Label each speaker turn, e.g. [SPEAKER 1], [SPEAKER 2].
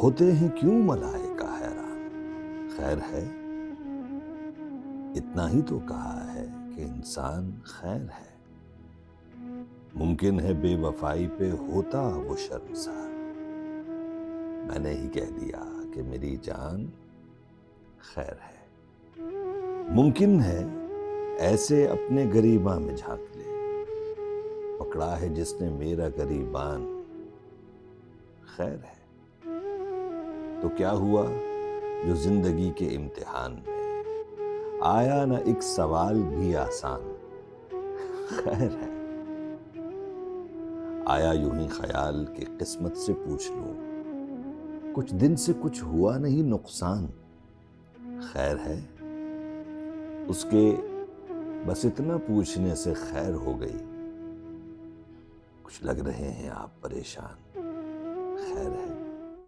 [SPEAKER 1] ہوتے ہیں کیوں ملائکہ حیران، خیر ہے؟ اتنا ہی تو کہا ہے کہ انسان خیر ہے۔ ممکن ہے بے وفائی پہ ہوتا وہ شرمسار، میں نے ہی کہہ دیا کہ میری جان خیر ہے۔ ممکن ہے ایسے اپنے گریباں میں جھانک لے، پکڑا ہے جس نے میرا گریبان خیر ہے۔ تو کیا ہوا جو زندگی کے امتحان میں آیا نہ ایک سوال بھی آسان، خیر ہے۔ آیا یوں ہی خیال کہ قسمت سے پوچھ لوں، کچھ دن سے کچھ ہوا نہیں نقصان، خیر ہے۔ اس کے بس اتنا پوچھنے سے خیر ہو گئی، کچھ لگ رہے ہیں آپ پریشان، خیر ہے۔